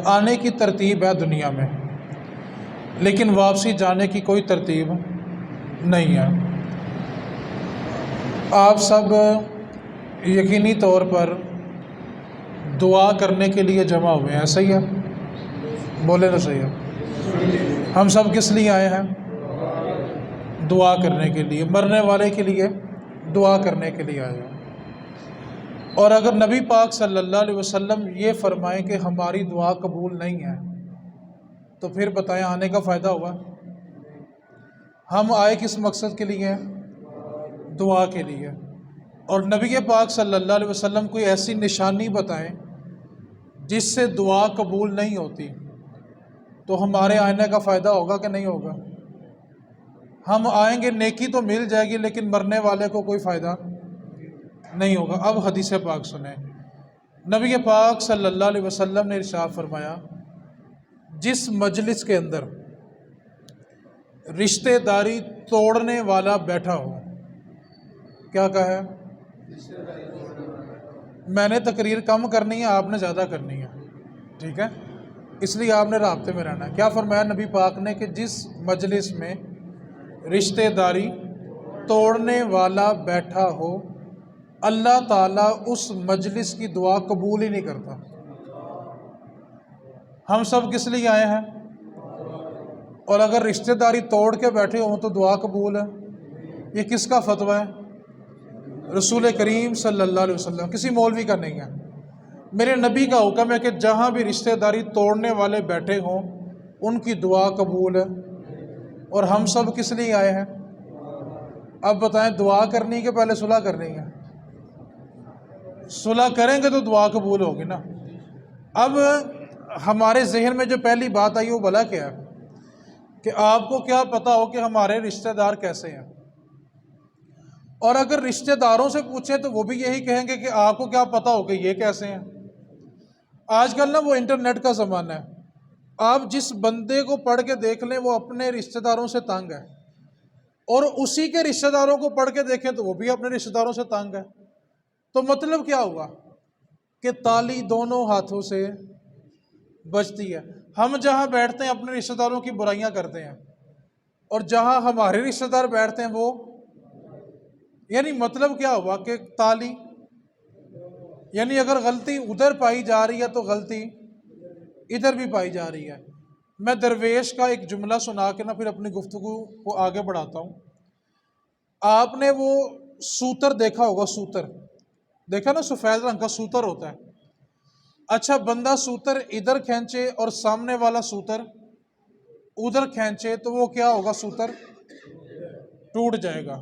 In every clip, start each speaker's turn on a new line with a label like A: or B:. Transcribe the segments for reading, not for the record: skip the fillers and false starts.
A: آنے کی ترتیب ہے دنیا میں، لیکن واپسی جانے کی کوئی ترتیب نہیں ہے۔ آپ سب یقینی طور پر دعا کرنے کے لیے جمع ہوئے ہیں، صحیح ہے؟ بولے تو صحیح ہے۔ ہم سب کس لیے آئے ہیں؟ دعا کرنے کے لیے، مرنے والے کے لیے دعا کرنے کے لیے آئے ہیں۔ اور اگر نبی پاک صلی اللہ علیہ وسلم یہ فرمائیں کہ ہماری دعا قبول نہیں ہے تو پھر بتائیں آنے کا فائدہ ہوا؟ ہم آئے کس مقصد کے لیے؟ دعا کے لیے۔ اور نبی پاک صلی اللہ علیہ وسلم کوئی ایسی نشانی بتائیں جس سے دعا قبول نہیں ہوتی، تو ہمارے آنے کا فائدہ ہوگا کہ نہیں ہوگا؟ ہم آئیں گے، نیکی تو مل جائے گی، لیکن مرنے والے کو کوئی فائدہ نہیں ہوگا۔ اب حدیث پاک سنیں۔ نبی پاک صلی اللہ علیہ وسلم نے ارشاد فرمایا، جس مجلس کے اندر رشتہ داری توڑنے والا بیٹھا ہو، کیا کہا ہے؟ میں نے تقریر کم کرنی ہے، آپ نے زیادہ کرنی ہے، ٹھیک ہے؟ اس لیے آپ نے رابطے میں رہنا ہے۔ کیا فرمایا نبی پاک نے کہ جس مجلس میں رشتہ داری توڑنے والا بیٹھا ہو، اللہ تعالیٰ اس مجلس کی دعا قبول ہی نہیں کرتا۔ ہم سب کس لیے آئے ہیں؟ اور اگر رشتہ داری توڑ کے بیٹھے ہوں تو دعا قبول ہے؟ یہ کس کا فتویٰ ہے؟ رسول کریم صلی اللہ علیہ وسلم، کسی مولوی کا نہیں ہے۔ میرے نبی کا حکم ہے کہ جہاں بھی رشتہ داری توڑنے والے بیٹھے ہوں ان کی دعا قبول ہے۔ اور ہم سب کس لیے آئے ہیں؟ اب بتائیں دعا کرنی کہ پہلے صلح کرنی ہے؟ صلح کریں گے تو دعا قبول ہوگی نا۔ اب ہمارے ذہن میں جو پہلی بات آئی وہ بھلا کیا ہے کہ آپ کو کیا پتہ ہو کہ ہمارے رشتہ دار کیسے ہیں؟ اور اگر رشتہ داروں سے پوچھیں تو وہ بھی یہی کہیں گے کہ آپ کو کیا پتہ ہو کہ یہ کیسے ہیں؟ آج کل نا وہ انٹرنیٹ کا زمانہ ہے، آپ جس بندے کو پڑھ کے دیکھ لیں وہ اپنے رشتہ داروں سے تنگ ہے، اور اسی کے رشتہ داروں کو پڑھ کے دیکھیں تو وہ بھی اپنے رشتہ داروں سے تنگ ہے۔ تو مطلب کیا ہوا کہ تالی دونوں ہاتھوں سے بجتی ہے۔ ہم جہاں بیٹھتے ہیں اپنے رشتہ داروں کی برائیاں کرتے ہیں، اور جہاں ہمارے رشتہ دار بیٹھتے ہیں وہ، یعنی مطلب کیا ہوا کہ تالی، یعنی اگر غلطی ادھر پائی جا رہی ہے تو غلطی ادھر بھی پائی جا رہی ہے۔ میں درویش کا ایک جملہ سنا کے پھر اپنی گفتگو کو آگے بڑھاتا ہوں۔ آپ نے وہ سوتر دیکھا ہوگا، سوتر دیکھا نا، سفید رنگ کا سوتر ہوتا ہے۔ اچھا، بندہ سوتر ادھر کھینچے اور سامنے والا سوتر ادھر کھینچے تو وہ کیا ہوگا؟ سوتر ٹوٹ جائے گا۔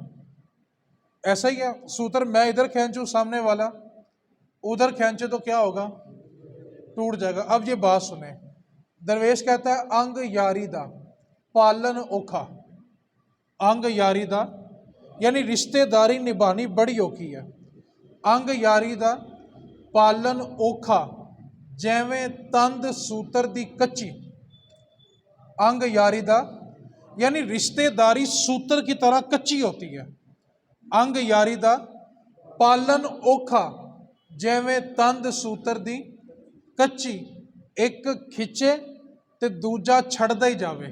A: ایسا ہی ہے، سوتر میں ادھر کھینچوں، سامنے والا ادھر کھینچے تو کیا ہوگا؟ ٹوٹ جائے گا۔ اب یہ بات سنیں، درویش کہتا ہے انگ یاری دا پالن اوکھا۔ انگ یاری دا یعنی رشتہ داری نبھانی بڑی اوکھی ہے۔ انگ یاری دا پالن اوکھا جیویں تند سوتر دی کچی۔ انگ یاری دا یعنی رشتہ داری سوتر کی طرح کچی ہوتی ہے۔ انگ یاری دا پالن اوکھا جیویں تند سوتر دی کچی، ایک کھچے تے دوجا چھڑدا ہی جاوے۔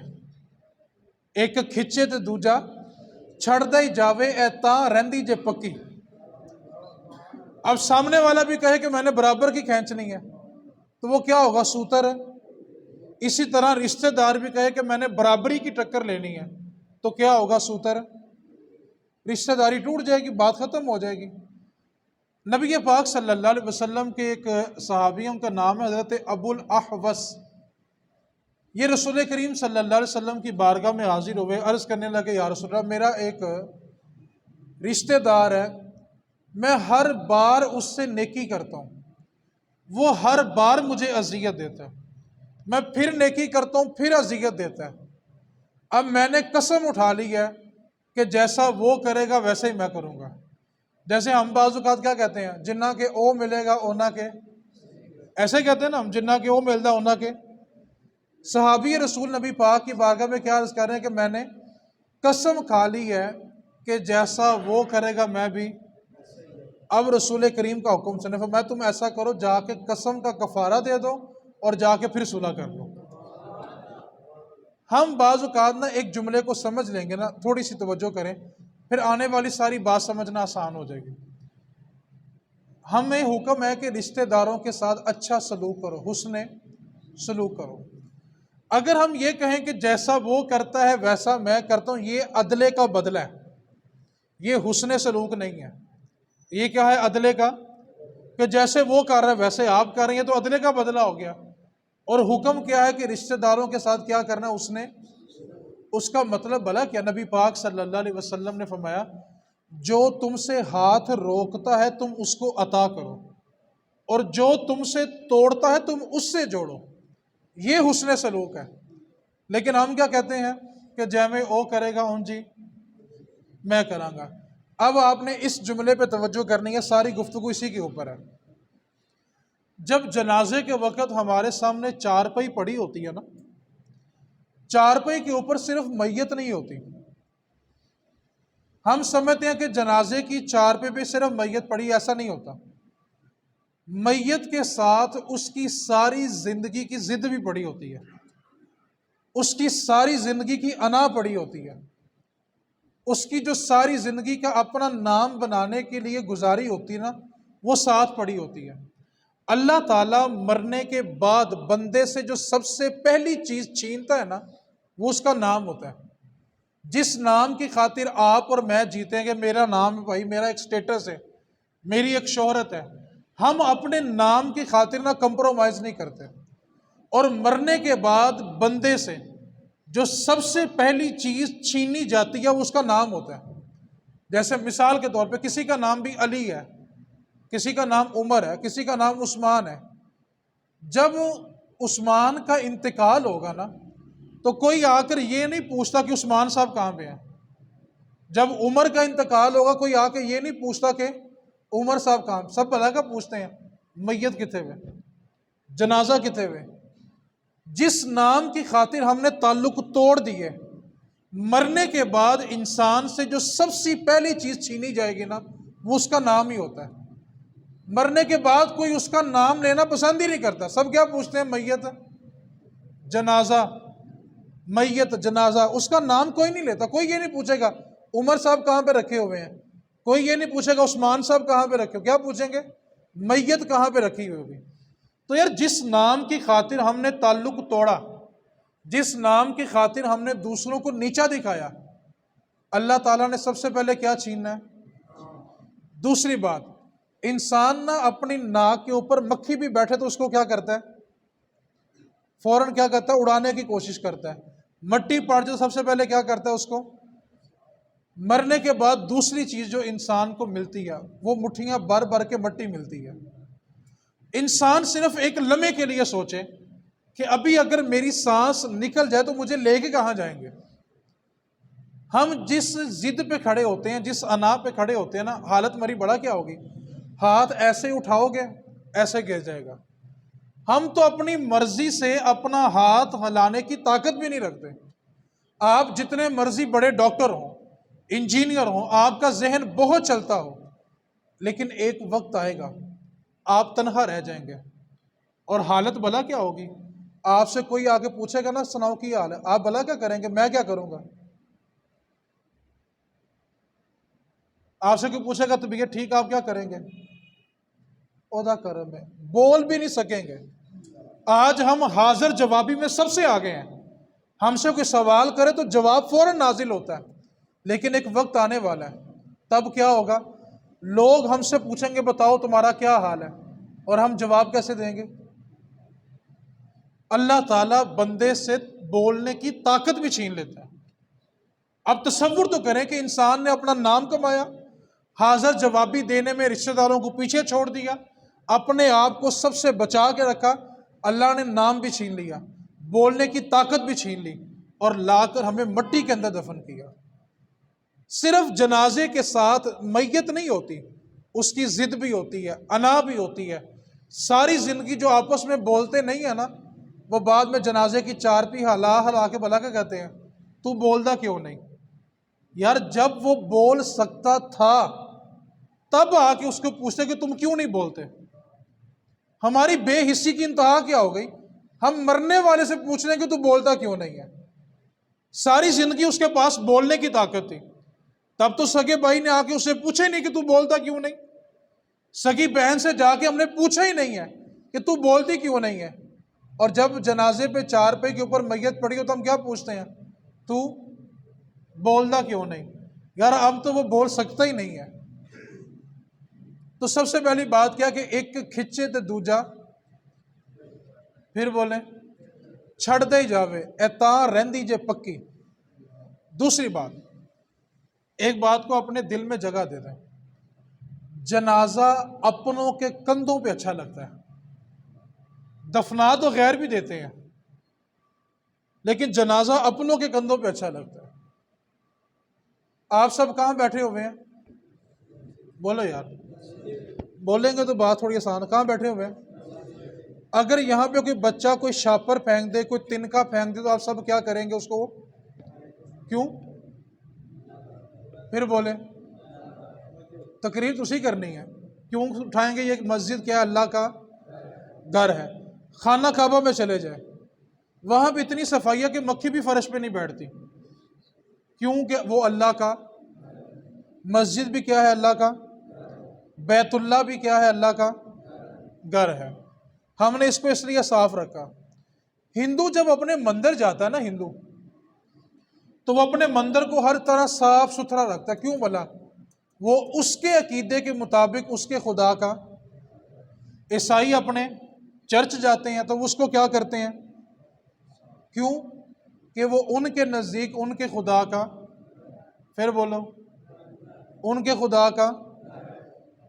A: ایک کھچے تے دوجا چھڑدا ہی جاوے، اے تاں رہندی جے پکی۔ اب سامنے والا بھی کہے کہ میں نے برابر کی کھینچنی ہے تو وہ کیا ہوگا؟ سوتر ہے۔ اسی طرح رشتہ دار بھی کہے کہ میں نے برابری کی ٹکر لینی ہے تو کیا ہوگا؟ سوتر۔ رشتہ داری ٹوٹ جائے گی، بات ختم ہو جائے گی۔ نبی پاک صلی اللہ علیہ وسلم کے ایک صحابیوں کا نام ہے حضرت ابو الاحوص۔ یہ رسول کریم صلی اللہ علیہ وسلم کی بارگاہ میں حاضر ہوئے، عرض کرنے لگے یا رسول اللہ، میرا ایک رشتہ دار ہے، میں ہر بار اس سے نیکی کرتا ہوں، وہ ہر بار مجھے اذیت دیتا ہے، میں پھر نیکی کرتا ہوں پھر اذیت دیتا ہے۔ اب میں نے قسم اٹھا لی ہے کہ جیسا وہ کرے گا ویسے ہی میں کروں گا۔ جیسے ہم بعض اوقات کیا کہتے ہیں، جنہ کے او ملے گا اونا کے، ایسے کہتے ہیں نا ہم، جنہ کے او ملتا اونا کے۔ صحابی رسول نبی پاک کی بارگاہ میں کیا عرض کر رہے ہیں کہ میں نے قسم کھا لی ہے کہ جیسا وہ کرے گا میں بھی۔ اب رسول کریم کا حکم سنے، فرمایا تم ایسا کرو، جا کے قسم کا کفارہ دے دو اور جا کے پھر صلح کر لو۔ ہم بعض اوقات نا ایک جملے کو سمجھ لیں گے نا، تھوڑی سی توجہ کریں، پھر آنے والی ساری بات سمجھنا آسان ہو جائے گی۔ ہمیں حکم ہے کہ رشتہ داروں کے ساتھ اچھا سلوک کرو، حسن سلوک کرو۔ اگر ہم یہ کہیں کہ جیسا وہ کرتا ہے ویسا میں کرتا ہوں، یہ عدلے کا بدلہ ہے، یہ حسن سلوک نہیں ہے۔ یہ کیا ہے؟ عدلے کا، کہ جیسے وہ کر رہا ہے ویسے آپ کر رہی ہیں، تو عدلے کا بدلہ ہو گیا۔ اور حکم کیا ہے کہ رشتہ داروں کے ساتھ کیا کرنا ہے؟ اس کا مطلب بھلا کیا؟ نبی پاک صلی اللہ علیہ وسلم نے فرمایا جو تم سے ہاتھ روکتا ہے تم اس کو عطا کرو، اور جو تم سے توڑتا ہے تم اس سے جوڑو۔ یہ حسن سلوک ہے۔ لیکن ہم کیا کہتے ہیں کہ جے میں او کرے گا ان جی میں کراں گا۔ اب آپ نے اس جملے پہ توجہ کرنی ہے، ساری گفتگو اسی کے اوپر ہے۔ جب جنازے کے وقت ہمارے سامنے چارپائی پڑی ہوتی ہے نا، چارپائی کے اوپر صرف میت نہیں ہوتی۔ ہم سمجھتے ہیں کہ جنازے کی چارپائی پہ صرف میت پڑی، ایسا نہیں ہوتا۔ میت کے ساتھ اس کی ساری زندگی کی ضد بھی پڑی ہوتی ہے، اس کی ساری زندگی کی انا پڑی ہوتی ہے، اس کی جو ساری زندگی کا اپنا نام بنانے کے لیے گزاری ہوتی ہے نا، وہ ساتھ پڑی ہوتی ہے۔ اللہ تعالیٰ مرنے کے بعد بندے سے جو سب سے پہلی چیز چھینتا ہے نا، وہ اس کا نام ہوتا ہے۔ جس نام کی خاطر آپ اور میں جیتے گے، میرا نام ہے بھائی، میرا ایک سٹیٹس ہے، میری ایک شہرت ہے، ہم اپنے نام کی خاطر نہ کمپرومائز نہیں کرتے۔ اور مرنے کے بعد بندے سے جو سب سے پہلی چیز چھینی جاتی ہے وہ اس کا نام ہوتا ہے۔ جیسے مثال کے طور پہ کسی کا نام بھی علی ہے، کسی کا نام عمر ہے، کسی کا نام عثمان ہے۔ جب عثمان کا انتقال ہوگا نا، تو کوئی آ کر یہ نہیں پوچھتا کہ عثمان صاحب کہاں پہ ہیں۔ جب عمر کا انتقال ہوگا، کوئی آ کے یہ نہیں پوچھتا کہ عمر صاحب کہاں، سب بھلا کا پوچھتے ہیں میت کتنے ہوئے، جنازہ کتنے ہوئے۔ جس نام کی خاطر ہم نے تعلق توڑ دیے، مرنے کے بعد انسان سے جو سب سے پہلی چیز چھینی جائے گی نا، وہ اس کا نام ہی ہوتا ہے۔ مرنے کے بعد کوئی اس کا نام لینا پسند ہی نہیں کرتا، سب کیا پوچھتے ہیں؟ میت، جنازہ، میت، جنازہ، اس کا نام کوئی نہیں لیتا۔ کوئی یہ نہیں پوچھے گا عمر صاحب کہاں پہ رکھے ہوئے ہیں، کوئی یہ نہیں پوچھے گا عثمان صاحب کہاں پہ رکھے ہو، کیا پوچھیں گے؟ میت کہاں پہ رکھی ہوئی ہوگی۔ تو یار جس نام کی خاطر ہم نے تعلق توڑا، جس نام کی خاطر ہم نے دوسروں کو نیچا دکھایا، اللہ تعالیٰ نے سب سے پہلے کیا چھیننا ہے؟ دوسری بات، انسان نہ اپنی ناک کے اوپر مکھی بھی بیٹھے تو اس کو کیا کرتا ہے؟ فوراً کیا کرتا ہے؟ اڑانے کی کوشش کرتا ہے۔ مٹی پڑ جائے تو سب سے پہلے کیا کرتا ہے اس کو؟ مرنے کے بعد دوسری چیز جو انسان کو ملتی ہے وہ مٹھیاں بھر بھر کے مٹی ملتی ہے۔ انسان صرف ایک لمحے کے لیے سوچے کہ ابھی اگر میری سانس نکل جائے تو مجھے لے کے کہاں جائیں گے۔ ہم جس ضد پہ کھڑے ہوتے ہیں، جس انا پہ کھڑے ہوتے ہیں نا، حالت ہماری بڑا کیا ہوگی؟ ہاتھ ایسے اٹھاؤ گے ایسے گر جائے گا۔ ہم تو اپنی مرضی سے اپنا ہاتھ ہلانے کی طاقت بھی نہیں رکھتے۔ آپ جتنے مرضی بڑے ڈاکٹر ہوں، انجینئر ہوں، آپ کا ذہن بہت چلتا ہو، لیکن ایک وقت آئے گا آپ تنہا رہ جائیں گے، اور حالت بھلا کیا ہوگی؟ آپ سے کوئی آگے پوچھے گا نا سناؤ کی حال ہے، آپ بھلا کیا کریں گے؟ میں کیا کروں گا؟ آپ سے کوئی پوچھے گا طبیعت ٹھیک، آپ کیا کریں گے؟ عہدہ کرم ہے، بول بھی نہیں سکیں گے۔ آج ہم حاضر جوابی میں سب سے آگے ہیں، ہم سے کوئی سوال کرے تو جواب فوراً نازل ہوتا ہے، لیکن ایک وقت آنے والا ہے تب کیا ہوگا؟ لوگ ہم سے پوچھیں گے بتاؤ تمہارا کیا حال ہے، اور ہم جواب کیسے دیں گے؟ اللہ تعالیٰ بندے سے بولنے کی طاقت بھی چھین لیتا ہے۔ اب تصور تو کریں کہ انسان نے اپنا نام کمایا، حاضر جوابی دینے میں رشتہ داروں کو پیچھے چھوڑ دیا، اپنے آپ کو سب سے بچا کے رکھا، اللہ نے نام بھی چھین لیا، بولنے کی طاقت بھی چھین لی، اور لا کر ہمیں مٹی کے اندر دفن کیا۔ صرف جنازے کے ساتھ میت نہیں ہوتی، اس کی ضد بھی ہوتی ہے، انا بھی ہوتی ہے۔ ساری زندگی جو آپس میں بولتے نہیں ہیں نا، وہ بعد میں جنازے کی چارپی ہلا ہلا کے بلا کے کہتے ہیں تو بولتا کیوں نہیں؟ یار جب وہ بول سکتا تھا تب آ کے اس کو پوچھتے کہ تم کیوں نہیں بولتے؟ ہماری بے حسی کی انتہا کیا ہو گئی؟ ہم مرنے والے سے پوچھ رہے ہیں کہ تو بولتا کیوں نہیں ہے؟ ساری زندگی اس کے پاس بولنے کی طاقت تھی، تب تو سگے بھائی نے آ کے اسے پوچھا ہی نہیں کہ تو بولتا کیوں نہیں۔ سگی بہن سے جا کے ہم نے پوچھا ہی نہیں ہے کہ تو بولتی کیوں نہیں ہے۔ اور جب جنازے پہ چارپائی کے اوپر میت پڑی ہو تو ہم کیا پوچھتے ہیں؟ تو بولتا کیوں نہیں؟ یار اب تو وہ بول سکتا ہی نہیں ہے۔ تو سب سے پہلی بات کیا کہ ایک کھچے تے دوجا پھر بولیں چھڑ دے جاوے اے تاں رہندی جے پکی۔ دوسری بات، ایک بات کو اپنے دل میں جگہ دے دیں، جنازہ اپنوں کے کندھوں پہ اچھا لگتا ہے، دفنا تو غیر بھی دیتے ہیں لیکن جنازہ اپنوں کے کندھوں پہ اچھا لگتا ہے۔ آپ سب کہاں بیٹھے ہوئے ہیں؟ بولو یار، بولیں گے تو بات تھوڑی آسان۔ کہاں بیٹھے ہوئے ہیں؟ اگر یہاں پہ کوئی بچہ کوئی شاپر پھینک دے، کوئی تنکا پھینک دے، تو آپ سب کیا کریں گے اس کو؟ کیوں؟ پھر بولیں، تقریر تو اسی کرنی ہے، کیوں اٹھائیں گے؟ یہ ایک مسجد کیا ہے؟ اللہ کا گھر ہے۔ خانہ کعبہ میں چلے جائیں، وہاں بھی اتنی صفائی ہے کہ مکھی بھی فرش پہ نہیں بیٹھتی، کیونکہ وہ اللہ کا مسجد بھی کیا ہے؟ اللہ کا بیت اللہ بھی کیا ہے؟ اللہ کا گھر ہے۔ ہم نے اس کو اس لیے صاف رکھا۔ ہندو جب اپنے مندر جاتا ہے نا، ہندو تو وہ اپنے مندر کو ہر طرح صاف ستھرا رکھتا ہے۔ کیوں بھلا؟ وہ اس کے عقیدے کے مطابق اس کے خدا کا۔ عیسائی اپنے چرچ جاتے ہیں تو اس کو کیا کرتے ہیں؟ کیوں کہ وہ ان کے نزدیک ان کے خدا کا، پھر بولو، ان کے خدا کا۔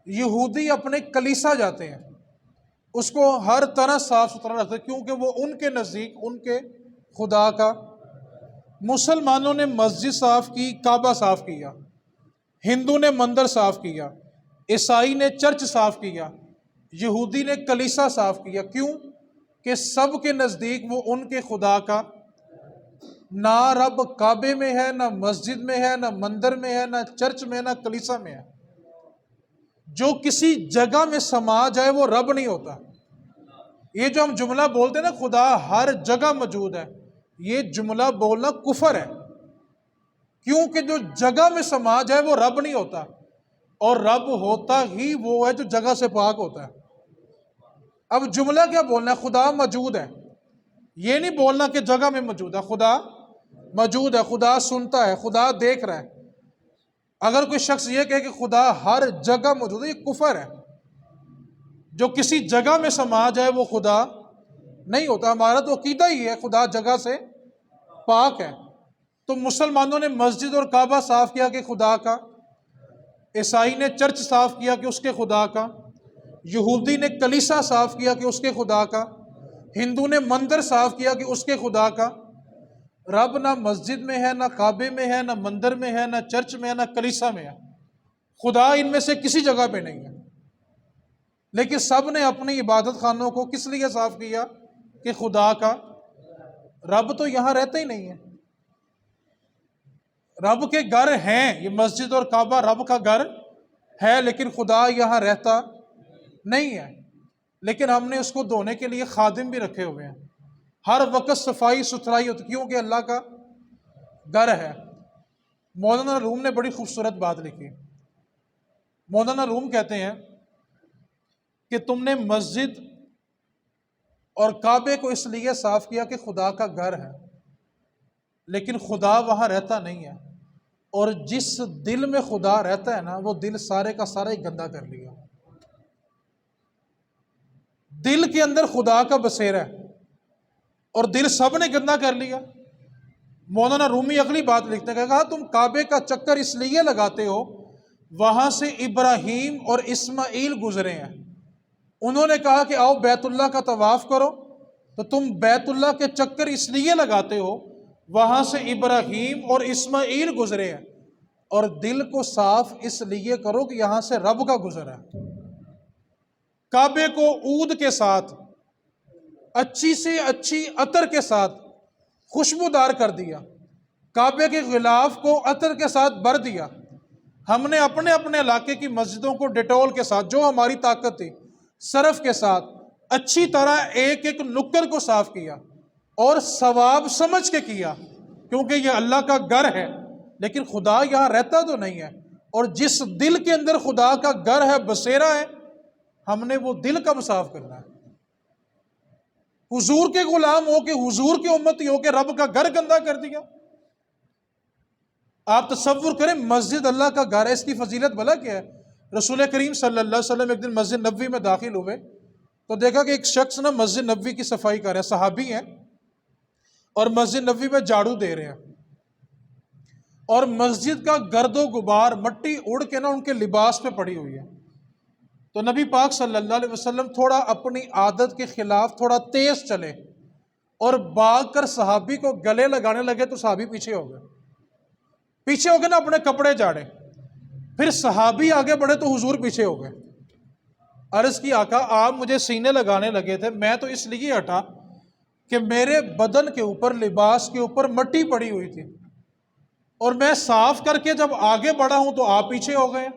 A: یہودی اپنے کلیسا جاتے ہیں، اس کو ہر طرح صاف ستھرا رکھتے ہیں کیونکہ وہ ان کے نزدیک ان کے خدا کا۔ مسلمانوں نے مسجد صاف کی، کعبہ صاف کیا، ہندو نے مندر صاف کیا، عیسائی نے چرچ صاف کیا، یہودی نے کلیسا صاف کیا۔ کیوں کہ سب کے نزدیک وہ ان کے خدا کا۔ نہ رب کعبے میں ہے، نہ مسجد میں ہے، نہ مندر میں ہے، نہ چرچ میں ہے، نہ کلیسا میں ہے۔ جو کسی جگہ میں سما جائے وہ رب نہیں ہوتا۔ یہ جو ہم جملہ بولتے ہیں نا خدا ہر جگہ موجود ہے، یہ جملہ بولنا کفر ہے، کیونکہ جو جگہ میں سما جائے وہ رب نہیں ہوتا، اور رب ہوتا ہی وہ ہے جو جگہ سے پاک ہوتا ہے۔ اب جملہ کیا بولنا ہے؟ خدا موجود ہے، یہ نہیں بولنا کہ جگہ میں موجود ہے۔ خدا موجود ہے، خدا سنتا ہے، خدا دیکھ رہا ہے۔ اگر کوئی شخص یہ کہے کہ خدا ہر جگہ موجود ہے، یہ کفر ہے۔ جو کسی جگہ میں سما جائے وہ خدا نہیں ہوتا۔ ہمارا تو عقیدہ ہی ہے خدا جگہ سے پاک ہے۔ تو مسلمانوں نے مسجد اور کعبہ صاف کیا کہ خدا کا، عیسائی نے چرچ صاف کیا کہ اس کے خدا کا، یہودی نے کلیسا صاف کیا کہ اس کے خدا کا، ہندو نے مندر صاف کیا کہ اس کے خدا کا۔ رب نہ مسجد میں ہے، نہ کعبے میں ہے، نہ مندر میں ہے، نہ چرچ میں ہے، نہ کلیسا میں ہے۔ خدا ان میں سے کسی جگہ پہ نہیں ہے، لیکن سب نے اپنی عبادت خانوں کو کس لیے صاف کیا؟ کہ خدا کا۔ رب تو یہاں رہتا ہی نہیں ہے۔ رب کے گھر ہیں، یہ مسجد اور کعبہ رب کا گھر ہے، لیکن خدا یہاں رہتا نہیں ہے۔ لیکن ہم نے اس کو دھونے کے لیے خادم بھی رکھے ہوئے ہیں، ہر وقت صفائی ستھرائی ہوتی، کیونکہ اللہ کا گھر ہے۔ مولانا روم نے بڑی خوبصورت بات لکھی۔ مولانا روم کہتے ہیں کہ تم نے مسجد اور کعبے کو اس لیے صاف کیا کہ خدا کا گھر ہے، لیکن خدا وہاں رہتا نہیں ہے، اور جس دل میں خدا رہتا ہے نا وہ دل سارے کا سارا ہی گندا کر لیا۔ دل کے اندر خدا کا بسیرا ہے اور دل سب نے گندا کر لیا۔ مولانا رومی اگلی بات لکھتے ہیں کہ کہا تم کعبے کا چکر اس لیے لگاتے ہو، وہاں سے ابراہیم اور اسماعیل گزرے ہیں، انہوں نے کہا کہ آؤ بیت اللہ کا طواف کرو، تو تم بیت اللہ کے چکر اس لیے لگاتے ہو، وہاں سے ابراہیم اور اسماعیل گزرے ہیں، اور دل کو صاف اس لیے کرو کہ یہاں سے رب کا گزر ہے۔ کعبے کو عود کے ساتھ، اچھی سے اچھی عطر کے ساتھ خوشبودار کر دیا، کعبے کے غلاف کو عطر کے ساتھ بھر دیا۔ ہم نے اپنے اپنے علاقے کی مسجدوں کو ڈیٹول کے ساتھ، جو ہماری طاقت تھی، سرف کے ساتھ اچھی طرح ایک ایک نکر کو صاف کیا اور ثواب سمجھ کے کیا، کیونکہ یہ اللہ کا گھر ہے، لیکن خدا یہاں رہتا تو نہیں ہے، اور جس دل کے اندر خدا کا گھر ہے، بسیرا ہے، ہم نے وہ دل کب صاف کرنا ہے؟ حضور کے غلام ہو کے، حضور کی امتی ہو کے رب کا گھر گندا کر دیا۔ آپ تصور کریں، مسجد اللہ کا گھر ہے، اس کی فضیلت بھلا کیا ہے؟ رسول کریم صلی اللہ علیہ وسلم ایک دن مسجد نبوی میں داخل ہوئے تو دیکھا کہ ایک شخص نا مسجد نبوی کی صفائی کر رہے ہیں، صحابی ہیں، اور مسجد نبوی میں جھاڑو دے رہے ہیں، اور مسجد کا گرد و غبار، مٹی اڑ کے نا ان کے لباس پہ پڑی ہوئی ہے۔ تو نبی پاک صلی اللہ علیہ وسلم تھوڑا اپنی عادت کے خلاف تھوڑا تیز چلے اور بھاگ کر صحابی کو گلے لگانے لگے، تو صحابی پیچھے ہو گئے نا، اپنے کپڑے جھاڑے۔ پھر صحابی آگے بڑھے تو حضور پیچھے ہو گئے۔ عرض کی آقا آپ مجھے سینے لگانے لگے تھے، میں تو اس لیے ہٹا کہ میرے بدن کے اوپر، لباس کے اوپر مٹی پڑی ہوئی تھی، اور میں صاف کر کے جب آگے بڑھا ہوں تو آپ پیچھے ہو گئے۔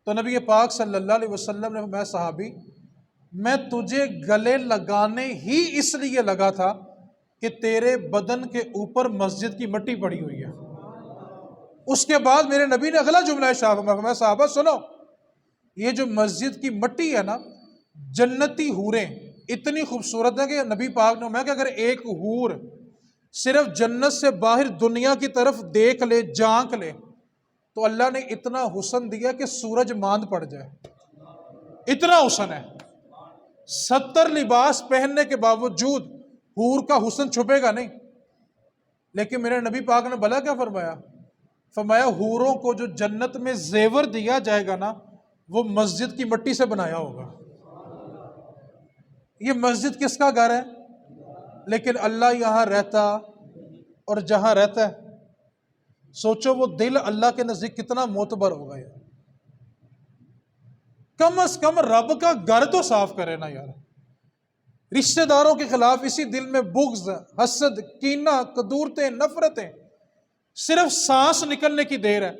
A: تو نبی پاک صلی اللہ علیہ وسلم نے، میں صحابی، میں تجھے گلے لگانے ہی اس لیے لگا تھا کہ تیرے بدن کے اوپر مسجد کی مٹی پڑی ہوئی ہے۔ اس کے بعد میرے نبی نے اگلا جملہ ارشاد فرمایا، صحابہ سنو، یہ جو مسجد کی مٹی ہے نا، جنتی حوریں اتنی خوبصورت ہے کہ نبی پاک نے فرمایا کہ اگر ایک حور صرف جنت سے باہر دنیا کی طرف دیکھ لے، جھانک لے، تو اللہ نے اتنا حسن دیا کہ سورج ماند پڑ جائے، اتنا حسن ہے۔ 70 لباس پہننے کے باوجود حور کا حسن چھپے گا نہیں۔ لیکن میرے نبی پاک نے بھلا کیا فرمایا؟ فرمایا حوروں کو جو جنت میں زیور دیا جائے گا نا، وہ مسجد کی مٹی سے بنایا ہوگا۔ یہ مسجد کس کا گھر ہے؟ لیکن اللہ یہاں رہتا، اور جہاں رہتا ہے، سوچو وہ دل اللہ کے نزدیک کتنا معتبر ہوگا یار۔ کم از کم رب کا گھر تو صاف کرے نا یار۔ رشتہ داروں کے خلاف اسی دل میں بغض، حسد، کینہ، قدورتیں، نفرتیں، صرف سانس نکلنے کی دیر ہے،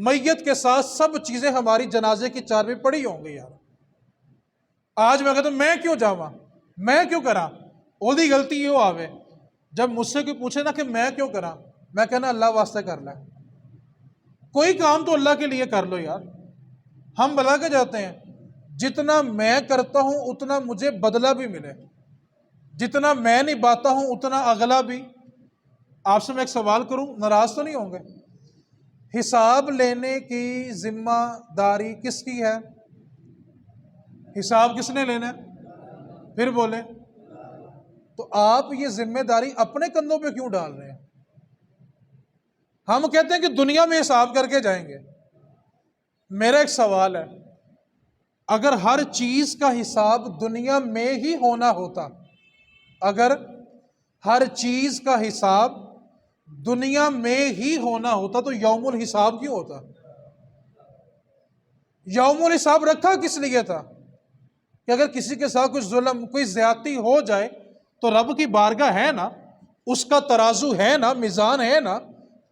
A: میت کے ساتھ سب چیزیں ہماری جنازے کی چار میں پڑی ہوں گی یار۔ آج میں کہتا ہوں میں کیوں جاواں، میں کیوں کراں، اودی غلطی یہ آوے۔ جب مجھ سے کوئی پوچھے نا کہ میں کیوں کراں، میں کہنا اللہ واسطے کر لے، کوئی کام تو اللہ کے لیے کر لو یار۔ ہم بلا کے جاتے ہیں جتنا میں کرتا ہوں اتنا مجھے بدلہ بھی ملے، جتنا میں نبھاتا ہوں اتنا اگلا بھی۔ آپ سے میں ایک سوال کروں، ناراض تو نہیں ہوں گے؟ حساب لینے کی ذمہ داری کس کی ہے؟ حساب کس نے لینا ہے؟ پھر بولے تو آپ یہ ذمہ داری اپنے کندھوں پہ کیوں ڈال رہے ہیں؟ ہم کہتے ہیں کہ دنیا میں حساب کر کے جائیں گے۔ میرا ایک سوال ہے، اگر ہر چیز کا حساب دنیا میں ہی ہونا ہوتا، اگر ہر چیز کا حساب دنیا میں ہی ہونا ہوتا تو یوم الحساب کیوں ہوتا؟ یوم الحساب رکھا کس لیے تھا؟ کہ اگر کسی کے ساتھ کچھ ظلم، کوئی زیادتی ہو جائے تو رب کی بارگاہ ہے نا، اس کا ترازو ہے نا، میزان ہے نا،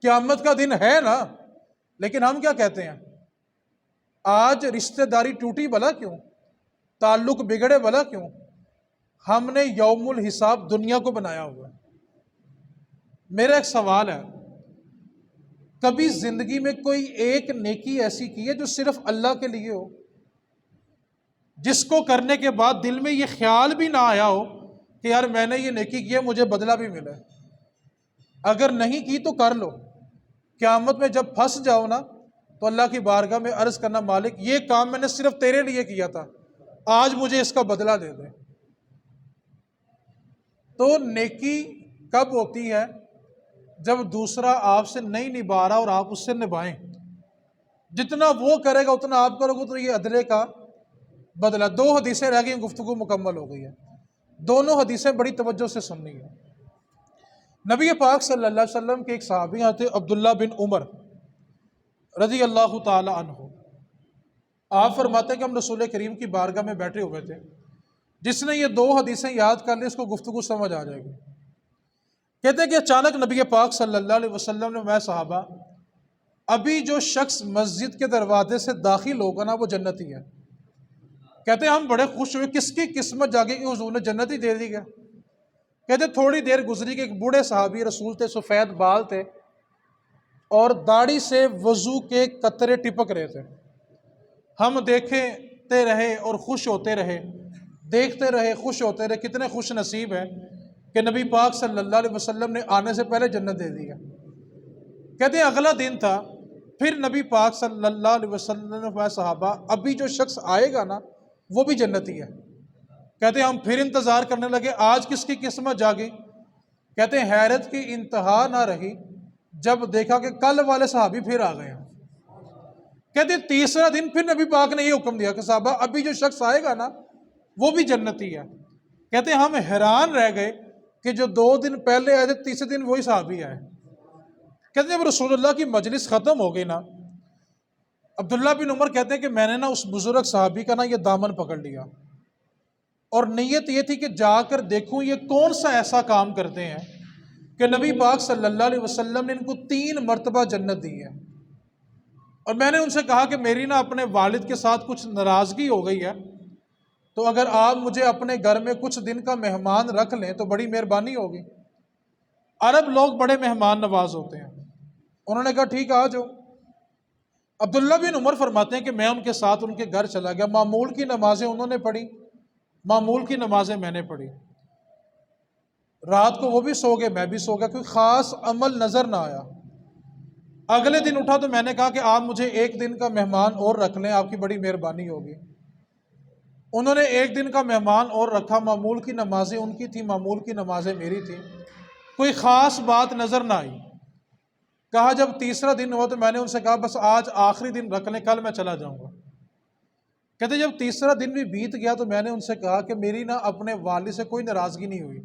A: قیامت کا دن ہے نا۔ لیکن ہم کیا کہتے ہیں؟ آج رشتہ داری ٹوٹی بھلا کیوں؟ تعلق بگڑے بھلا کیوں؟ ہم نے یوم الحساب دنیا کو بنایا ہوا ہے۔ میرا ایک سوال ہے، کبھی زندگی میں کوئی ایک نیکی ایسی کی ہے جو صرف اللہ کے لیے ہو، جس کو کرنے کے بعد دل میں یہ خیال بھی نہ آیا ہو کہ یار میں نے یہ نیکی کی ہے، مجھے بدلہ بھی ملا ہے؟ اگر نہیں کی تو کر لو، قیامت میں جب پھنس جاؤ نا تو اللہ کی بارگاہ میں عرض کرنا، مالک یہ کام میں نے صرف تیرے لیے کیا تھا، آج مجھے اس کا بدلہ دے دے۔ تو نیکی کب ہوتی ہے؟ جب دوسرا آپ سے نہیں نبھا رہا اور آپ اس سے نبھائیں۔ جتنا وہ کرے گا اتنا آپ کرو گے، تو یہ عدلے کا بدلہ۔ 2 حدیثیں رہ گئی، گفتگو مکمل ہو گئی ہے، دونوں حدیثیں بڑی توجہ سے سننی ہے۔ نبی پاک صلی اللہ علیہ وسلم کے ایک صحابی تھے، عبداللہ بن عمر رضی اللہ تعالی عنہ۔ آپ فرماتے ہیں کہ ہم رسول کریم کی بارگاہ میں بیٹھے ہوئے تھے، جس نے یہ 2 حدیثیں یاد کر لی اس کو گفتگو سمجھ آ جائے گی۔ کہتے ہیں کہ اچانک نبی پاک صلی اللہ علیہ وسلم نے، میں صحابہ، ابھی جو شخص مسجد کے دروازے سے داخل ہوگا نا وہ جنتی ہے، کہتے ہیں ہم بڑے خوش ہوئے، کس کی قسمت جاگی کہ حضور نے جنت ہی دے دی گیا۔ کہتے تھوڑی دیر گزری کہ ایک بوڑھے صحابی رسول تھے، سفید بال تھے اور داڑھی سے وضو کے قطرے ٹپک رہے تھے۔ ہم دیکھتے رہے اور خوش ہوتے رہے، دیکھتے رہے، خوش ہوتے رہے۔ کتنے خوش نصیب ہیں کہ نبی پاک صلی اللہ علیہ وسلم نے آنے سے پہلے جنت دے دی ہے۔ کہتے ہیں اگلا دن تھا، پھر نبی پاک صلی اللہ علیہ وسلم نے فرمایا صحابہ ابھی جو شخص آئے گا نا وہ بھی جنتی ہے۔ کہتے ہیں ہم پھر انتظار کرنے لگے، آج کس کی قسمت جاگی؟ کہتے ہیں حیرت کی انتہا نہ رہی جب دیکھا کہ کل والے صحابی پھر آ گئے ہیں۔ کہتے ہیں تیسرا دن پھر نبی پاک نے یہ حکم دیا کہ صحابہ ابھی جو شخص آئے گا نا وہ بھی جنتی ہے۔ کہتے ہیں ہم حیران رہ گئے کہ جو 2 دن پہلے آئے تھے تیسرے دن وہی صحابی آئے۔ کہتے ہیں جب رسول اللہ کی مجلس ختم ہو گئی نا، عبداللہ بن عمر کہتے ہیں کہ میں نے نا اس بزرگ صحابی کا نا یہ دامن پکڑ لیا اور نیت یہ تھی کہ جا کر دیکھوں یہ کون سا ایسا کام کرتے ہیں کہ نبی پاک صلی اللہ علیہ وسلم نے ان کو 3 مرتبہ جنت دی ہے۔ اور میں نے ان سے کہا کہ میری نا اپنے والد کے ساتھ کچھ ناراضگی ہو گئی ہے، تو اگر آپ مجھے اپنے گھر میں کچھ دن کا مہمان رکھ لیں تو بڑی مہربانی ہوگی۔ عرب لوگ بڑے مہمان نواز ہوتے ہیں۔ انہوں نے کہا ٹھیک ہے آ جاؤ۔ عبداللہ بن عمر فرماتے ہیں کہ میں ان کے ساتھ ان کے گھر چلا گیا، معمول کی نمازیں انہوں نے پڑھی، معمول کی نمازیں میں نے پڑھی۔ رات کو وہ بھی سو گئے، میں بھی سو گیا، کوئی خاص عمل نظر نہ آیا۔ اگلے دن اٹھا تو میں نے کہا کہ آپ مجھے 1 دن کا مہمان اور رکھ لیں، آپ کی بڑی مہربانی ہوگی۔ انہوں نے 1 دن کا مہمان اور رکھا، معمول کی نمازیں ان کی تھیں، معمول کی نمازیں میری تھیں، کوئی خاص بات نظر نہ آئی۔ کہا جب تیسرا دن ہوا تو میں نے ان سے کہا بس آج آخری دن رکھ لیں، کل میں چلا جاؤں گا۔ کہتے جب تیسرا دن بھی بیت گیا تو میں نے ان سے کہا کہ میری نا اپنے والد سے کوئی ناراضگی نہیں ہوئی،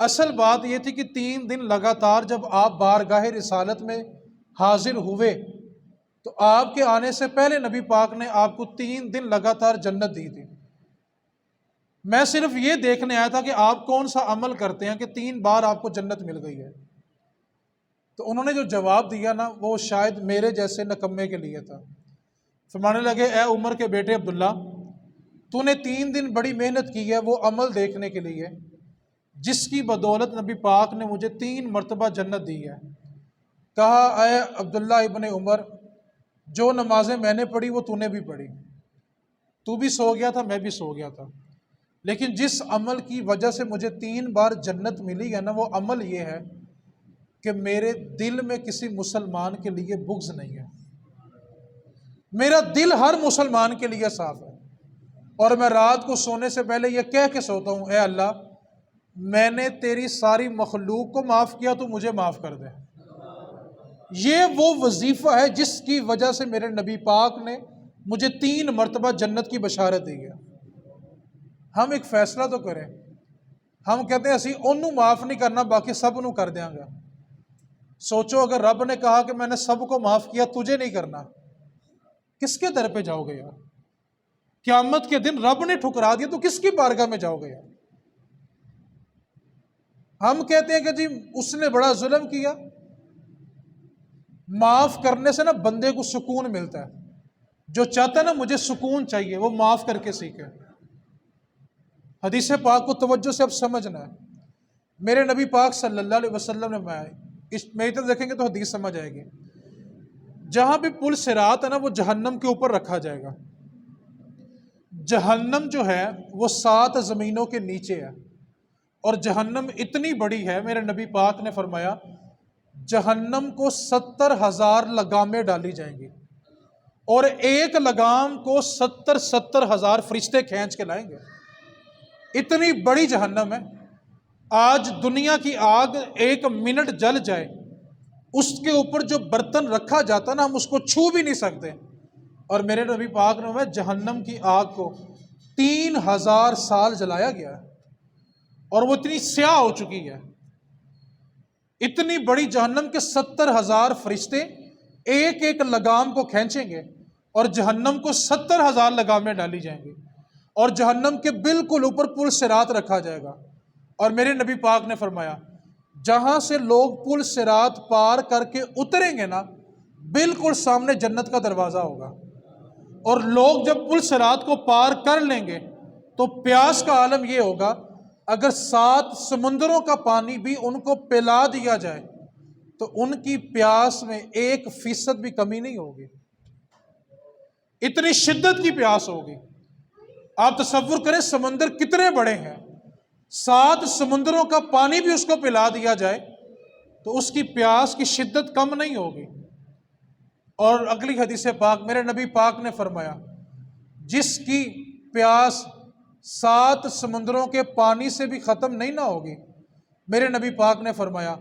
A: اصل بات یہ تھی کہ 3 دن لگاتار جب آپ بارگاہ رسالت میں حاضر ہوئے تو آپ کے آنے سے پہلے نبی پاک نے آپ کو 3 دن لگاتار جنت دی تھی۔ میں صرف یہ دیکھنے آیا تھا کہ آپ کون سا عمل کرتے ہیں کہ 3 بار آپ کو جنت مل گئی ہے۔ تو انہوں نے جو جواب دیا نا وہ شاید میرے جیسے نکمے کے لیے تھا۔ فرمانے لگے اے عمر کے بیٹے عبداللہ، تو نے 3 دن بڑی محنت کی ہے وہ عمل دیکھنے کے لیے جس کی بدولت نبی پاک نے مجھے 3 مرتبہ جنت دی ہے۔ کہا اے عبداللہ ابن عمر، جو نمازیں میں نے پڑھی وہ تو نے بھی پڑھی، تو بھی سو گیا تھا میں بھی سو گیا تھا، لیکن جس عمل کی وجہ سے مجھے 3 بار جنت ملی ہے نا وہ عمل یہ ہے کہ میرے دل میں کسی مسلمان کے لیے بغض نہیں ہے، میرا دل ہر مسلمان کے لیے صاف ہے، اور میں رات کو سونے سے پہلے یہ کہہ کے سوتا ہوں اے اللہ میں نے تیری ساری مخلوق کو معاف کیا تو مجھے معاف کر دے۔ یہ وہ وظیفہ ہے جس کی وجہ سے میرے نبی پاک نے مجھے 3 مرتبہ جنت کی بشارت دی ہے۔ ہم ایک فیصلہ تو کریں، ہم کہتے ہیں اسی انہوں معاف نہیں کرنا باقی سب نوں کر دیں گا۔ سوچو اگر رب نے کہا کہ میں نے سب کو معاف کیا تجھے نہیں کرنا، کس کے در پہ جاؤ گے یار؟ قیامت کے دن رب نے ٹھکرا دیا تو کس کی بارگاہ میں جاؤ گے یار؟ ہم کہتے ہیں کہ جی اس نے بڑا ظلم کیا، معاف کرنے سے نا بندے کو سکون ملتا ہے، جو چاہتا ہے نا مجھے سکون چاہیے وہ معاف کر کے سیکھے۔ حدیث پاک کو توجہ سے اب سمجھنا ہے، میرے نبی پاک صلی اللہ علیہ وسلم نے میری طرف دیکھیں گے تو حدیث سمجھ آئے گی۔ جہاں بھی پل صراط ہے نا وہ جہنم کے اوپر رکھا جائے گا۔ جہنم جو ہے وہ 7 زمینوں کے نیچے ہے، اور جہنم اتنی بڑی ہے، میرے نبی پاک نے فرمایا جہنم کو 70,000 لگامیں ڈالی جائیں گی، اور ایک لگام کو 70,000 فرشتے کھینچ کے لائیں گے۔ اتنی بڑی جہنم ہے، آج دنیا کی آگ 1 منٹ جل جائے اس کے اوپر جو برتن رکھا جاتا نا ہم اس کو چھو بھی نہیں سکتے، اور میرے نبی پاک نے جہنم کی آگ کو 3,000 سال جلایا گیا ہے، اور وہ اتنی سیاہ ہو چکی ہے۔ اتنی بڑی جہنم کے 70,000 فرشتے ایک ایک لگام کو کھینچیں گے، اور جہنم کو 70,000 لگامیں ڈالی جائیں گی، اور جہنم کے بالکل اوپر پل صراط رکھا جائے گا۔ اور میرے نبی پاک نے فرمایا جہاں سے لوگ پل صراط پار کر کے اتریں گے نا بالکل سامنے جنت کا دروازہ ہوگا، اور لوگ جب پل صراط کو پار کر لیں گے تو پیاس کا عالم یہ ہوگا، اگر 7 سمندروں کا پانی بھی ان کو پلا دیا جائے تو ان کی پیاس میں 1% بھی کمی نہیں ہوگی، اتنی شدت کی پیاس ہوگی۔ آپ تصور کریں سمندر کتنے بڑے ہیں، 7 سمندروں کا پانی بھی اس کو پلا دیا جائے تو اس کی پیاس کی شدت کم نہیں ہوگی۔ اور اگلی حدیث پاک میرے نبی پاک نے فرمایا، جس کی پیاس 7 سمندروں کے پانی سے بھی ختم نہیں نہ ہوگی، میرے نبی پاک نے فرمایا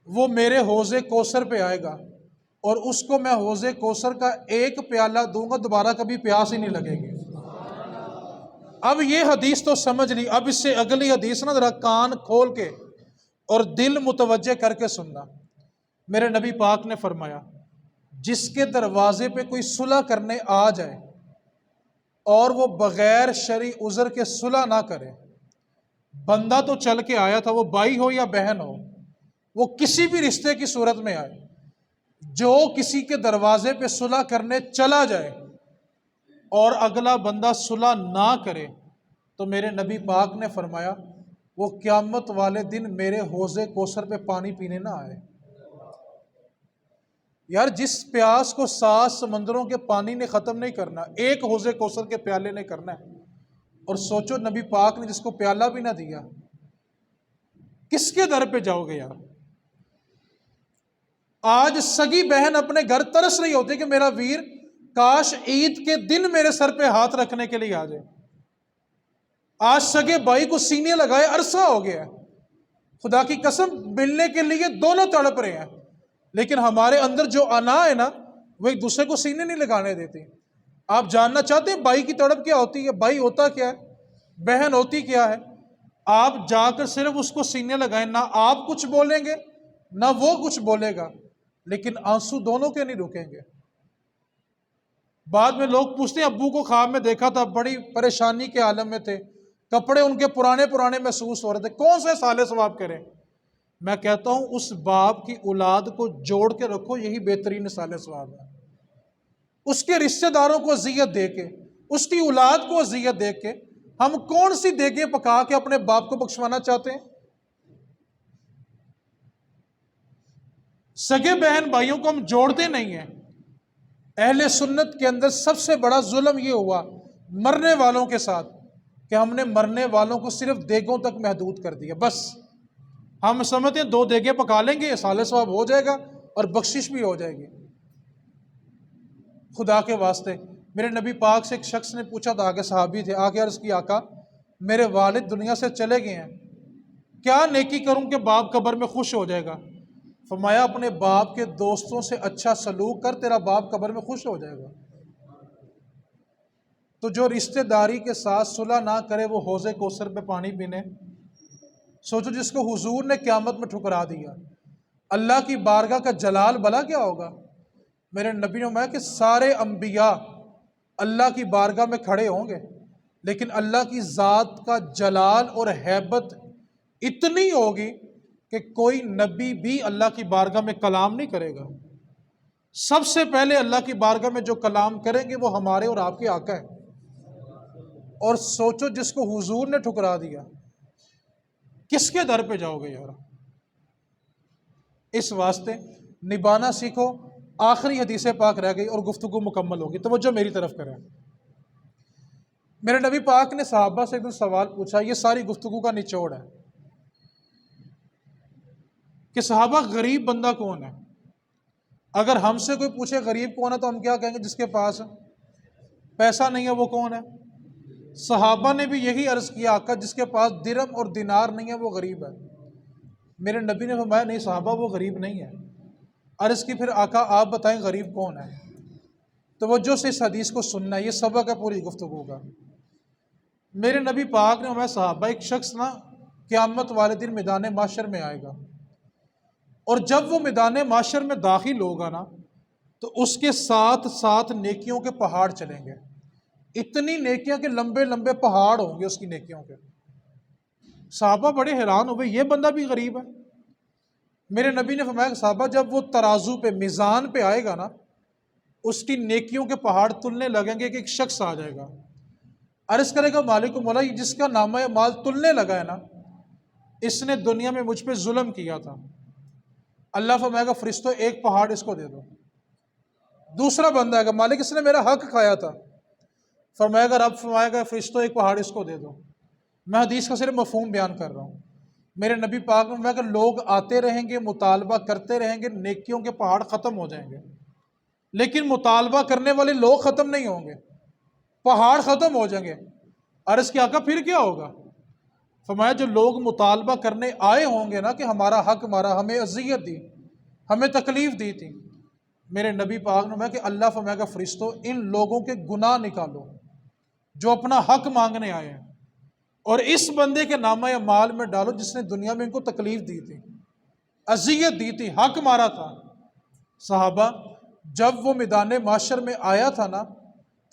A: وہ میرے حوض کوثر پہ آئے گا اور اس کو میں حوض کوثر کا 1 پیالہ دوں گا، دوبارہ کبھی پیاس ہی نہیں لگے گی۔ اب یہ حدیث تو سمجھ لی، اب اس سے اگلی حدیث نا ذرا کان کھول کے اور دل متوجہ کر کے سننا۔ میرے نبی پاک نے فرمایا، جس کے دروازے پہ کوئی صلح کرنے آ جائے اور وہ بغیر شرعی عذر کے صلح نہ کرے، بندہ تو چل کے آیا تھا، وہ بھائی ہو یا بہن ہو، وہ کسی بھی رشتے کی صورت میں آئے، جو کسی کے دروازے پہ صلح کرنے چلا جائے اور اگلا بندہ صلح نہ کرے تو میرے نبی پاک نے فرمایا وہ قیامت والے دن میرے حوض کوثر پہ پانی پینے نہ آئے۔ یار جس پیاس کو 7 سمندروں کے پانی نے ختم نہیں کرنا، 1 حوض کوثر کے پیالے نے کرنا ہے، اور سوچو نبی پاک نے جس کو پیالہ بھی نہ دیا، کس کے در پہ جاؤ گے یار؟ آج سگی بہن اپنے گھر ترس رہی ہوتی کہ میرا ویر کاش عید کے دن میرے سر پہ ہاتھ رکھنے کے لیے آ جائے۔ آج سگے بھائی کو سینے لگائے عرصہ ہو گیا ہے، خدا کی قسم ملنے کے لیے دونوں تڑپ رہے ہیں، لیکن ہمارے اندر جو انا ہے نا وہ ایک دوسرے کو سینے نہیں لگانے دیتے۔ آپ جاننا چاہتے ہیں بھائی کی تڑپ کیا ہوتی ہے؟ بھائی ہوتا کیا ہے؟ بہن ہوتی کیا ہے؟ آپ جا کر صرف اس کو سینے لگائیں، نہ آپ کچھ بولیں گے نہ وہ کچھ بولے گا، لیکن آنسو دونوں کے نہیں رکیں گے۔ بعد میں لوگ پوچھتے ہیں ابو کو خواب میں دیکھا تھا، بڑی پریشانی کے عالم میں تھے، کپڑے ان کے پرانے پرانے محسوس ہو رہے تھے، کون سے صالح ثواب کریں؟ میں کہتا ہوں اس باپ کی اولاد کو جوڑ کے رکھو، یہی بہترین صالح ثواب ہے۔ اس کے رشتہ داروں کو اذیت دے کے، اس کی اولاد کو اذیت دے کے ہم کون سی دیگیں پکا کے اپنے باپ کو بخشوانا چاہتے ہیں؟ سگے بہن بھائیوں کو ہم جوڑتے نہیں ہیں۔ اہل سنت کے اندر سب سے بڑا ظلم یہ ہوا مرنے والوں کے ساتھ کہ ہم نے مرنے والوں کو صرف دیگوں تک محدود کر دیا۔ بس ہم سمجھتے ہیں 2 دیگیں پکا لیں گے صالح ثواب ہو جائے گا اور بخشش بھی ہو جائے گی۔ خدا کے واسطے میرے نبی پاک سے ایک شخص نے پوچھا تھا، آگے صحابی تھے، آگے عرض کی آقا میرے والد دنیا سے چلے گئے ہیں، کیا نیکی کروں کہ باپ قبر میں خوش ہو جائے گا؟ فرمایا اپنے باپ کے دوستوں سے اچھا سلوک کر، تیرا باپ قبر میں خوش ہو جائے گا۔ تو جو رشتہ داری کے ساتھ صلح نہ کرے وہ حوض کوثر پہ پانی پینے، سوچو جس کو حضور نے قیامت میں ٹھکرا دیا، اللہ کی بارگاہ کا جلال بھلا کیا ہوگا؟ میرے نبی نے فرمایا کہ سارے انبیاء اللہ کی بارگاہ میں کھڑے ہوں گے، لیکن اللہ کی ذات کا جلال اور ہیبت اتنی ہوگی کہ کوئی نبی بھی اللہ کی بارگاہ میں کلام نہیں کرے گا۔ سب سے پہلے اللہ کی بارگاہ میں جو کلام کریں گے وہ ہمارے اور آپ کے آقا ہیں۔ اور سوچو جس کو حضور نے ٹھکرا دیا، کس کے در پہ جاؤ گے یار؟ اس واسطے نبھانا سیکھو۔ آخری حدیث پاک رہ گئی اور گفتگو مکمل ہوگی، توجہ میری طرف کریں۔ میرے نبی پاک نے صحابہ سے ایک دن سوال پوچھا، یہ ساری گفتگو کا نچوڑ ہے کہ صحابہ غریب بندہ کون ہے؟ اگر ہم سے کوئی پوچھے غریب کون ہے تو ہم کیا کہیں گے؟ جس کے پاس پیسہ نہیں ہے وہ کون ہے؟ صحابہ نے بھی یہی عرض کیا، آقا جس کے پاس درہم اور دینار نہیں ہے وہ غریب ہے۔ میرے نبی نے فرمایا نہیں صحابہ وہ غریب نہیں ہے۔ عرض کی پھر آقا آپ بتائیں غریب کون ہے؟ توجہ سے اس حدیث کو سننا، یہ سبق ہے پوری گفتگو کا۔ میرے نبی پاک نے فرمایا صحابہ ایک شخص نا قیامت والے دن میدان محشر میں آئے گا، اور جب وہ میدان محشر میں داخل ہوگا نا تو اس کے ساتھ ساتھ نیکیوں کے پہاڑ چلیں گے، اتنی نیکیاں کہ لمبے لمبے پہاڑ ہوں گے اس کی نیکیوں کے۔ صحابہ بڑے حیران ہوئے، یہ بندہ بھی غریب ہے؟ میرے نبی نے فرمایا کہ صحابہ جب وہ ترازو پہ میزان پہ آئے گا نا اس کی نیکیوں کے پہاڑ تلنے لگیں گے کہ ایک شخص آ جائے گا، عرض کرے گا مالک و مولا یہ جس کا نامہ مال تلنے لگا ہے نا، اس نے دنیا میں مجھ پہ ظلم کیا تھا۔ اللہ فرمائے گا فرشتوں ایک پہاڑ اس کو دے دو۔ دوسرا بندہ ہے گا مالک اس نے میرا حق کھایا تھا، فرمائے گا رب فرمائے گا فرشتوں ایک پہاڑ اس کو دے دو۔ میں حدیث کا صرف مفہوم بیان کر رہا ہوں۔ میرے نبی پاک نے فرمایا کہ لوگ آتے رہیں گے، مطالبہ کرتے رہیں گے، نیکیوں کے پہاڑ ختم ہو جائیں گے، لیکن مطالبہ کرنے والے لوگ ختم نہیں ہوں گے، پہاڑ ختم ہو جائیں گے۔ عرض کیا آقا پھر کیا ہوگا؟ فرمایا جو لوگ مطالبہ کرنے آئے ہوں گے نا کہ ہمارا حق مارا، ہمیں اذیت دی، ہمیں تکلیف دی تھی، میرے نبی پاک نے فرمایا کہ اللہ فرمائے گا فرشتوں ان لوگوں کے گناہ نکالو جو اپنا حق مانگنے آئے ہیں، اور اس بندے کے نامہ اعمال میں ڈالو جس نے دنیا میں ان کو تکلیف دی تھی، اذیت دی تھی، حق مارا تھا۔ صحابہ جب وہ میدان معاشر میں آیا تھا نا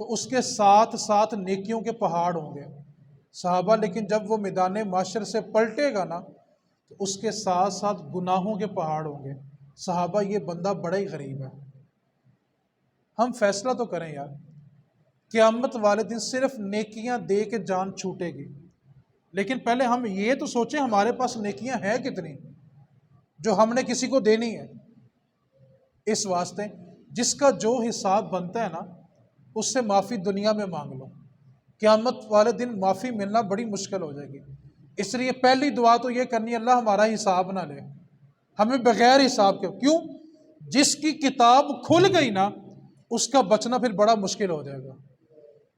A: تو اس کے ساتھ ساتھ نیکیوں کے پہاڑ ہوں گے صحابہ، لیکن جب وہ میدان معاشر سے پلٹے گا نا تو اس کے ساتھ ساتھ گناہوں کے پہاڑ ہوں گے۔ صحابہ یہ بندہ بڑا ہی غریب ہے، ہم فیصلہ تو کریں یار، قیامت والے دن صرف نیکیاں دے کے جان چھوٹے گی، لیکن پہلے ہم یہ تو سوچیں ہمارے پاس نیکیاں ہیں کتنی جو ہم نے کسی کو دینی ہے۔ اس واسطے جس کا جو حساب بنتا ہے نا اس سے معافی دنیا میں مانگ لو، قیامت والے دن معافی ملنا بڑی مشکل ہو جائے گی۔ اس لیے پہلی دعا تو یہ کرنی اللہ ہمارا حساب نہ لے، ہمیں بغیر حساب کے، کیوں؟ جس کی کتاب کھل گئی نا اس کا بچنا پھر بڑا مشکل ہو جائے گا۔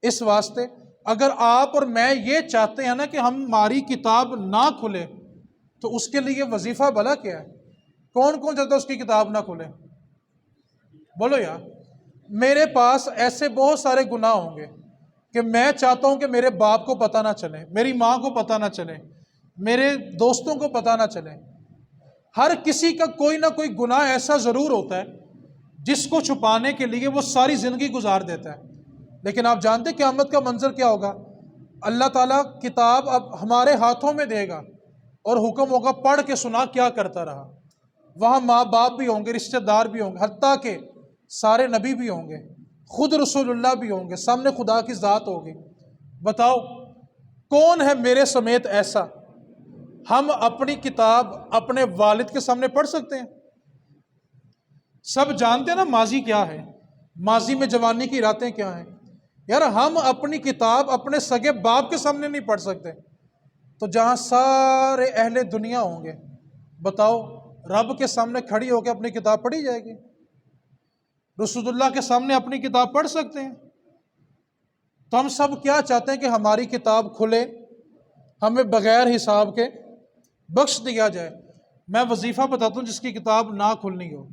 A: اس واسطے اگر آپ اور میں یہ چاہتے ہیں نا کہ ہماری کتاب نہ کھلے تو اس کے لیے وظیفہ بھلا کیا ہے؟ کون کون چاہتا ہے اس کی کتاب نہ کھلے؟ بولو یار، میرے پاس ایسے بہت سارے گناہ ہوں گے کہ میں چاہتا ہوں کہ میرے باپ کو پتہ نہ چلے، میری ماں کو پتہ نہ چلے، میرے دوستوں کو پتہ نہ چلے۔ ہر کسی کا کوئی نہ کوئی گناہ ایسا ضرور ہوتا ہے جس کو چھپانے کے لیے وہ ساری زندگی گزار دیتا ہے۔ لیکن آپ جانتے ہیں قیامت کا منظر کیا ہوگا؟ اللہ تعالیٰ کتاب اب ہمارے ہاتھوں میں دے گا اور حکم ہوگا پڑھ کے سنا کیا کرتا رہا۔ وہاں ماں باپ بھی ہوں گے، رشتہ دار بھی ہوں گے، حتیٰ کہ سارے نبی بھی ہوں گے، خود رسول اللہ بھی ہوں گے، سامنے خدا کی ذات ہوگی۔ بتاؤ کون ہے میرے سمیت ایسا ہم اپنی کتاب اپنے والد کے سامنے پڑھ سکتے ہیں؟ سب جانتے ہیں نا ماضی کیا ہے، ماضی میں جوانی کی راتیں کیا ہیں۔ یار ہم اپنی کتاب اپنے سگے باپ کے سامنے نہیں پڑھ سکتے تو جہاں سارے اہل دنیا ہوں گے، بتاؤ رب کے سامنے کھڑی ہو کے اپنی کتاب پڑھی جائے گی؟ رسول اللہ کے سامنے اپنی کتاب پڑھ سکتے ہیں؟ تو ہم سب کیا چاہتے ہیں کہ ہماری کتاب کھلے، ہمیں بغیر حساب کے بخش دیا جائے۔ میں وظیفہ بتاتا ہوں جس کی کتاب نہ کھلنی ہو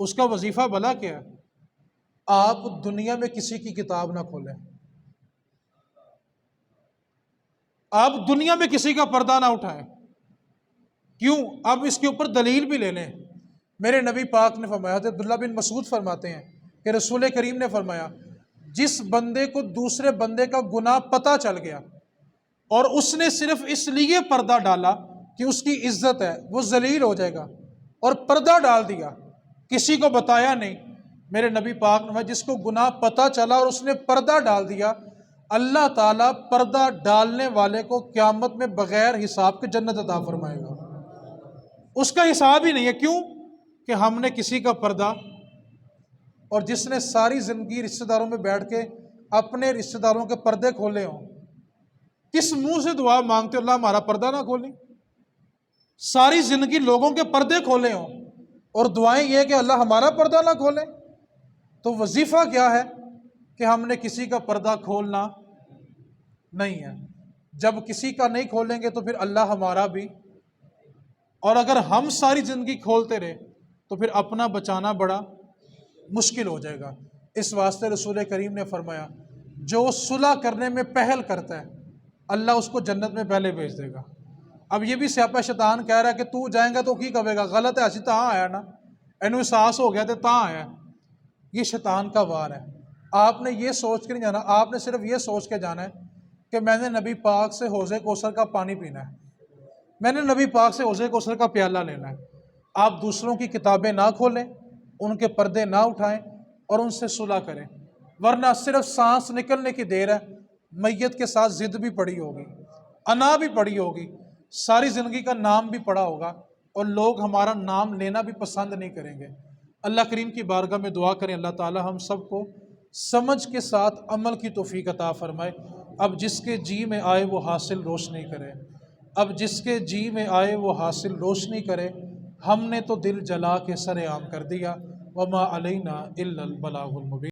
A: اس کا وظیفہ بھلا کیا ہے؟ آپ دنیا میں کسی کی کتاب نہ کھولیں، آپ دنیا میں کسی کا پردہ نہ اٹھائیں۔ کیوں؟ اب اس کے اوپر دلیل بھی لے لیں۔ میرے نبی پاک نے فرمایا، عبداللہ بن مسعود فرماتے ہیں کہ رسول کریم نے فرمایا جس بندے کو دوسرے بندے کا گناہ پتہ چل گیا اور اس نے صرف اس لیے پردہ ڈالا کہ اس کی عزت ہے، وہ ذلیل ہو جائے گا، اور پردہ ڈال دیا، کسی کو بتایا نہیں۔ میرے نبی پاک نے جس کو گناہ پتہ چلا اور اس نے پردہ ڈال دیا، اللہ تعالیٰ پردہ ڈالنے والے کو قیامت میں بغیر حساب کے جنت عطا فرمائے گا۔ اس کا حساب ہی نہیں ہے، کیوں کہ ہم نے کسی کا پردہ، اور جس نے ساری زندگی رشتہ داروں میں بیٹھ کے اپنے رشتہ داروں کے پردے کھولے ہوں، کس منہ سے دعا مانگتے اللہ ہمارا پردہ نہ کھولیں؟ ساری زندگی لوگوں کے پردے کھولے ہوں اور دعائیں یہ کہ اللہ ہمارا پردہ نہ کھولے۔ تو وظیفہ کیا ہے کہ ہم نے کسی کا پردہ کھولنا نہیں ہے۔ جب کسی کا نہیں کھولیں گے تو پھر اللہ ہمارا بھی، اور اگر ہم ساری زندگی کھولتے رہے تو پھر اپنا بچانا بڑا مشکل ہو جائے گا۔ اس واسطے رسول کریم نے فرمایا جو صلح کرنے میں پہل کرتا ہے اللہ اس کو جنت میں پہلے بھیج دے گا۔ اب یہ بھی سیاپا شیطان کہہ رہا ہے کہ تو جائیں گا تو کی کہے گا، غلط ہے، اسی تاں آیا نا، اینو احساس ہو گیا تو تاں آیا۔ یہ شیطان کا وار ہے۔ آپ نے یہ سوچ کے نہیں جانا، آپ نے صرف یہ سوچ کے جانا ہے کہ میں نے نبی پاک سے حوض کوثر کا پانی پینا ہے، میں نے نبی پاک سے حوض کوثر کا پیالہ لینا ہے۔ آپ دوسروں کی کتابیں نہ کھولیں، ان کے پردے نہ اٹھائیں، اور ان سے صلح کریں، ورنہ صرف سانس نکلنے کی دیر ہے، میت کے ساتھ ضد بھی پڑی ہوگی، انا بھی پڑی ہوگی، ساری زندگی کا نام بھی پڑا ہوگا، اور لوگ ہمارا نام لینا بھی پسند نہیں کریں گے۔ اللہ کریم کی بارگاہ میں دعا کریں اللہ تعالی ہم سب کو سمجھ کے ساتھ عمل کی توفیق عطا فرمائے۔ اب جس کے جی میں آئے وہ حاصل روشنی کرے، اب جس کے جی میں آئے وہ حاصل روشنی کرے۔ ہم نے تو دل جلا کے سر عام کر دیا، وما علینا الا البلاغ المبین۔